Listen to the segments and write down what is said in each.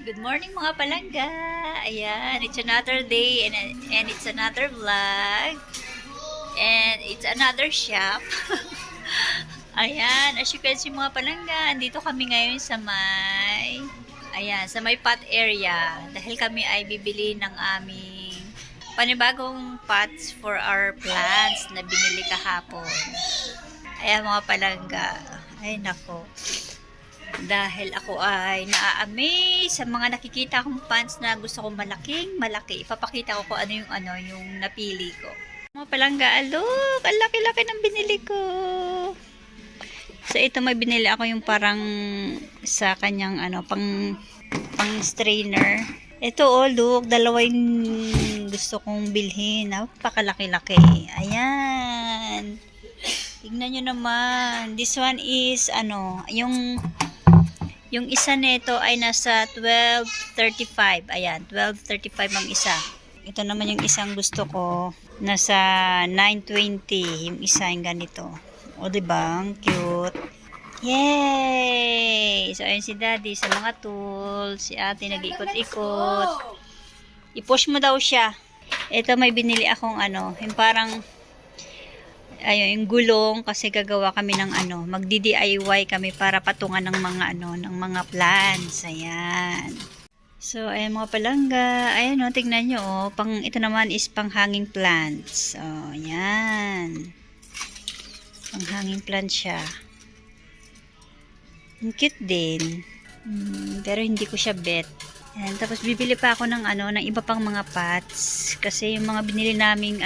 Good morning mga palangga! Ayan, it's another day and it's another vlog. And it's another shop. Ayan, as you can see mga palangga, andito kami ngayon sa may pot area. Dahil kami ay bibili ng aming panibagong pots for our plants na binili kahapon. Ayan mga palangga. Ay nako. Dahil ako ay naa-amaze sa mga nakikita kong plants na gusto kong malaki. Ipapakita ko kung ano yung napili ko. Mga palangga, look! Ang laki-laki ng binili ko. So, ito may binili ako yung parang sa kanyang pang strainer. Ito, look, dalawa yung gusto kong bilhin. Napakalaki-laki. Ayan. Tignan nyo naman. This one is, yung isa nito ay nasa 12.35. Ayan, 12.35 ang isa. Ito naman yung isang gusto ko. Nasa 9.20. Yung isa yung ganito. O, diba? Ang cute. Yay! So, ayun si Daddy sa mga tools. Si ate nag-ikot-ikot. I-push mo daw siya. Ito may binili akong yung parang yung gulong kasi gagawa kami ng magdi-DIY kami para patungan ng mga plants. Ayan. So, ayan mga palangga. Ayan tignan nyo ito naman is pang hanging plants. So, ayan. Pang hanging plants siya. Ang cute din. Pero hindi ko siya bet. Ayan, tapos bibili pa ako ng ng iba pang mga pots kasi yung mga binili naming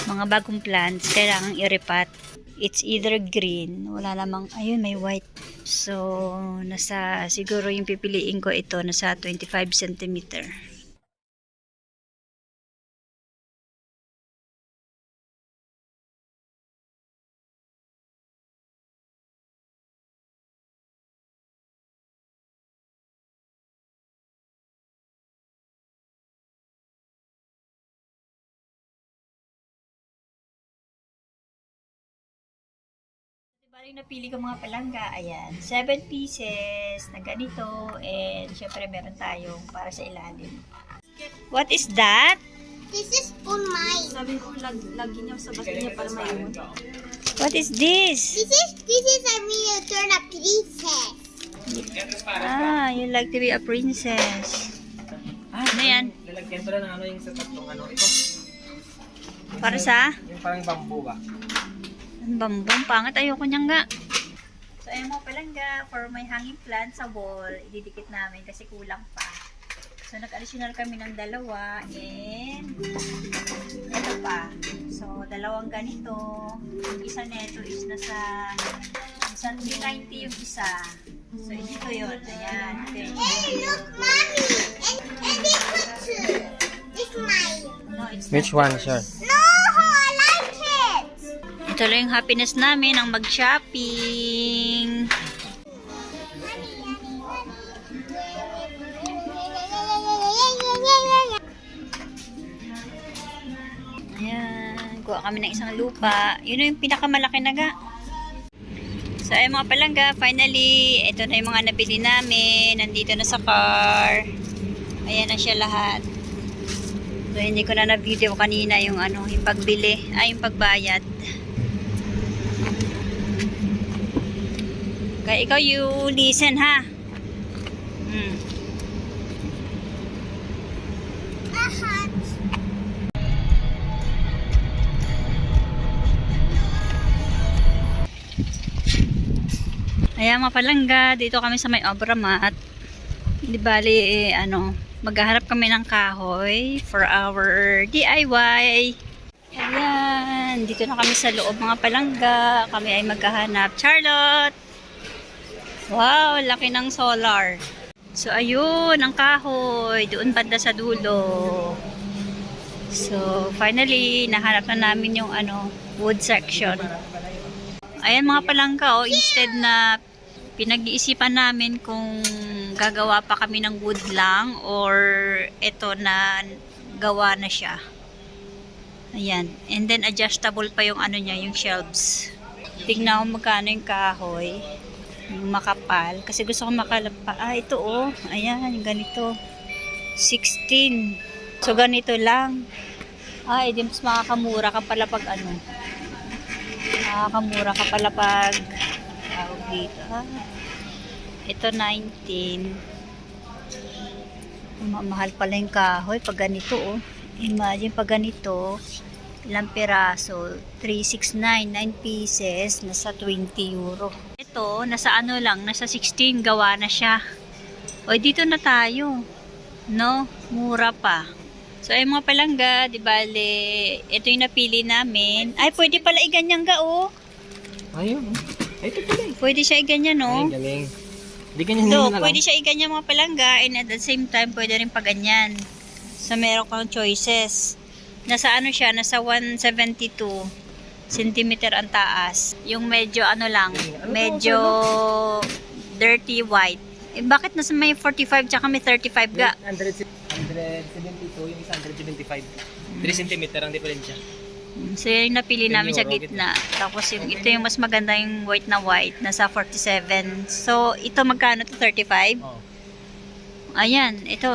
mga bagong plants, kailangang i-repot. It's either green, wala namang, ayun, may white. So, siguro yung pipiliin ko ito, nasa 25 cm. Bali napili ko mga palangga, ayan, 7 pieces na ganito, and syempre meron tayong para sa ilalim. What is that? This is for mine. Sabi ko, lagi niya sa basta niya para mayroon. What is this? This is a miniature na princess. You like to be a princess. Ano yan? Lalagyan ko lang ng yung sa tatlong ito. Para sa? Yung parang bamboo ba? Ang bambong, pangat, ayoko niya nga. So, ayun mga palangga, for my hanging plant sa wall, ididikit namin kasi kulang pa. So, nag-additional kami ng dalawa, and ito pa. So, dalawang ganito. Yung isa neto is nasa 390 yung isa. So, dito yun. Ayan. Okay. Hey, look, mommy. And this one too. It's mine. No, it's Which not one, yours. sir? No, I like it. Ito lang yung happiness namin, ang mag-shopping. Ayan, kuha kami ng isang lupa. Yun yung pinakamalaki na ga. So, ayun mga palangga, finally, ito na yung mga nabili namin. Nandito na sa car. Ayan na siya lahat. So, hindi ko na na-video kanina yung yung pagbili, yung pagbayad. Kaya ikaw, you listen ha. Ayan mga palangga, dito kami sa may Obramat. Di bali, maghahanap kami ng kahoy for our DIY. Ayan, dito na kami sa loob mga palangga. Kami ay maghahanap. Charlotte! Wow, laki ng solar. So, ayun, ang kahoy. Doon banda sa dulo. So, finally, nahanap na namin yung wood section. Ayan mga palangga, instead na pinag-iisipan namin kung gagawa pa kami ng wood lang or ito na gawa na siya. Ayan. And then adjustable pa yung niya, yung shelves. Tignan ko magkano yung kahoy. Yung makapal. Kasi gusto ko makalapa. Ah, ito oh. Ayan, yung ganito. 16. So, ganito lang. Ah, edi mas makakamura ka pala pag ano. Makakamura ka pala pag tawag dito. Ah, ito 19. Mahal pala yung kahoy pag ganito oh. Imagine pag ganito, ilang piraso? 369, 9 pieces, nasa 20 euro. Ito, nasa ano lang, nasa 16, gawa na siya. O, dito na tayo. No? Mura pa. So, ay mga palangga, di bale, ito yung napili namin. Ay, pwede pala iganyan ga, oh. Ayun. Ay, ito pala eh. Pwede siya iganyan, no? Ay, galing. Hindi ganyan So, na lang. pwede siya iganyan mga palangga, and at the same time, pwede rin paganyan. So, meron kang choices. Nasa ano siya, nasa 172 cm ang taas. Yung medyo ano lang, medyo dirty white. Eh, bakit nasa may 45 tsaka may 35 ga? 172, yung isa 175. 3 cm ang diferensya. So, yun yung napili namin sa Euro, gitna. Tapos, ito yung mas maganda yung white na white, nasa 47. So, ito magkano to? 35? Oh. Ayan, ito.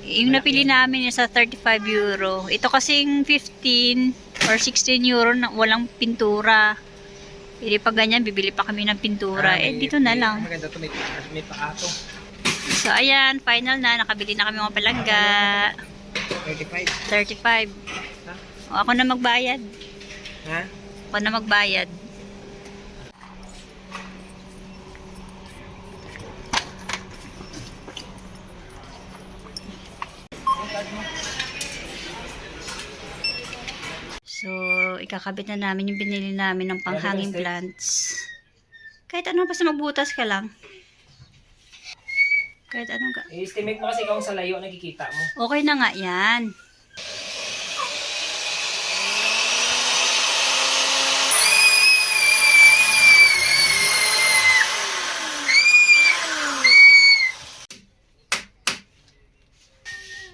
Yung napili namin is sa 35 euro. Ito kasing 15 or 16 euro na walang pintura. Pili pa ganyan, bibili pa kami ng pintura. Dito na lang. Maganda to, may paato. So, ayan, final na. Nakabili na kami mga palangga. 35. 35. O, ako na magbayad. Ha? Ako na magbayad. So, ikakabit na namin yung binili namin ng panghanging plants. Kahit ano, basta magbutas ka lang. Kahit ano ka. I-estimate mo kasi kung sa layo nakikita mo. Okay na nga yan.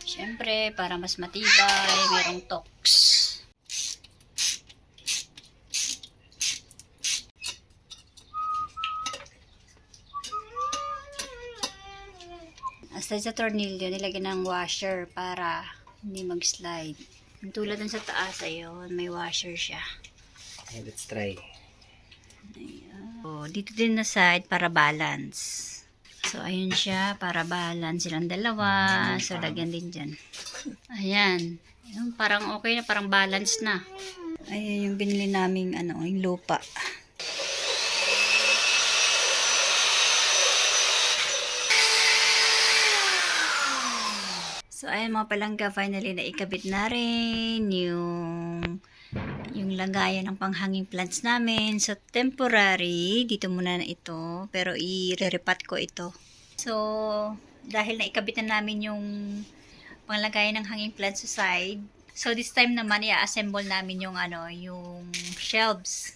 Siyempre, para mas matibay, merong tox. Aside sa tornilyo, nilagyan ng washer para hindi mag-slide. Yung tulad dun sa taas, ayun, may washer siya. Okay, let's try. Ayan. So, dito din na side para balance. So, ayun siya, para balance silang dalawa. So, lagyan din dyan. Ayan. Ayun, parang okay na, parang balance na. Ayan yung binili naming, ano, yung lupa. So, ayan mga palangga, finally na ikabit na rin yung lagayan ng panghanging plants namin. So, temporary, dito muna na ito, pero i-repat ko ito. So, dahil na ikabit na namin yung panglagayan ng hanging plants sa side, so this time naman i-assemble namin yung ano, yung shelves.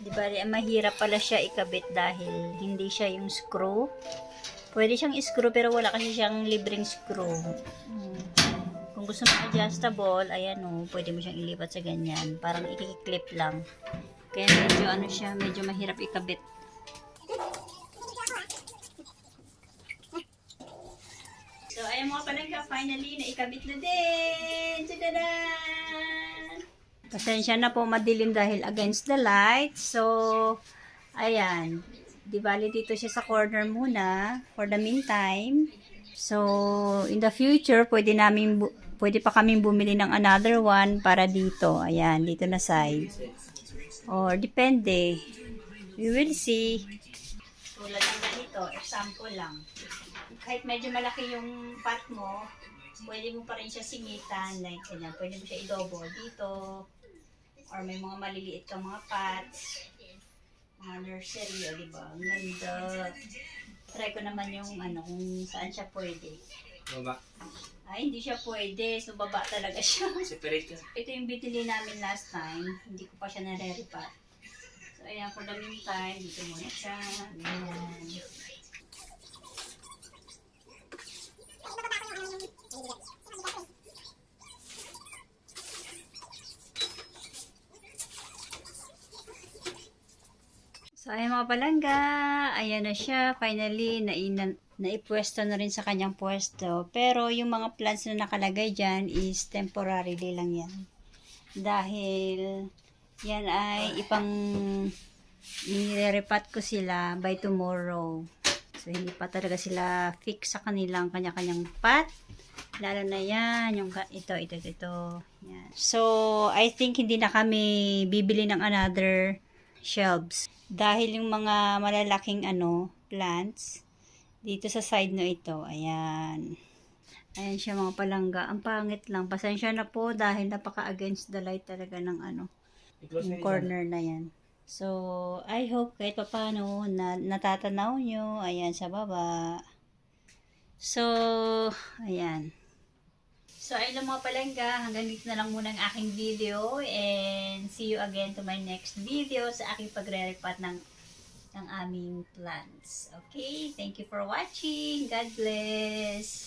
Di ba, mahirap pala siya ikabit dahil hindi siya yung screw. Pwede siyang screw pero wala kasi siyang libreng screw. Kung gusto mo adjustable, ayan o, pwede mo siyang ilipat sa ganyan. Parang i-clip lang. Kaya medyo ano siya, medyo mahirap ikabit. So, ayan mga palangga, finally, naikabit na din! Tadadaan! Pasensya na po, madilim dahil against the light. So, ayan. Di bali dito siya sa corner muna for the meantime. So, in the future, pwede pa kaming bumili ng another one para dito. Ayan, dito na side. Or, depende. We will see. Tulad ng ganito, example lang. Kahit medyo malaki yung pot mo, pwede mo pa rin siya singitan. Like, ganyan. Pwede mo siya i-double dito. or may mga maliliit kang mga pots, mga nursery, o diba? Ang ganda. Try ko naman yung ano, kung saan siya pwede. Baba. Ay, hindi siya pwede. So, baba talaga siya. Separate ka. Ito yung binili namin last time. Hindi ko pa siya nare-repat. So, ayan, for the meantime, dito muna siya. Ayan. So, ayan mga palangga. Ayan na siya. Finally, naipwesto na rin sa kanyang pwesto. Pero, yung mga plants na nakalagay dyan is temporarily lang yan. Dahil, yan ay nire-repat ko sila by tomorrow. So, hindi pa talaga sila fix sa kanilang kanya-kanyang pot. Lalo na yan, yung ito. Yan. So, I think hindi na kami bibili ng another shelves. Dahil yung mga malalaking plants, dito sa side na ito, ayan. Ayan siya mga palangga. Ang pangit lang. Pasensya na po dahil napaka-against the light talaga ng I-close yung na corner na yan. So, I hope kahit pa paano na natatanaw nyo. Ayan sa baba. So, ayan. So, ayun lang mga palangga. Hanggang dito na lang muna ang aking video. And see you again to my next video sa aking pagre-repat ng aming plants. Okay? Thank you for watching. God bless.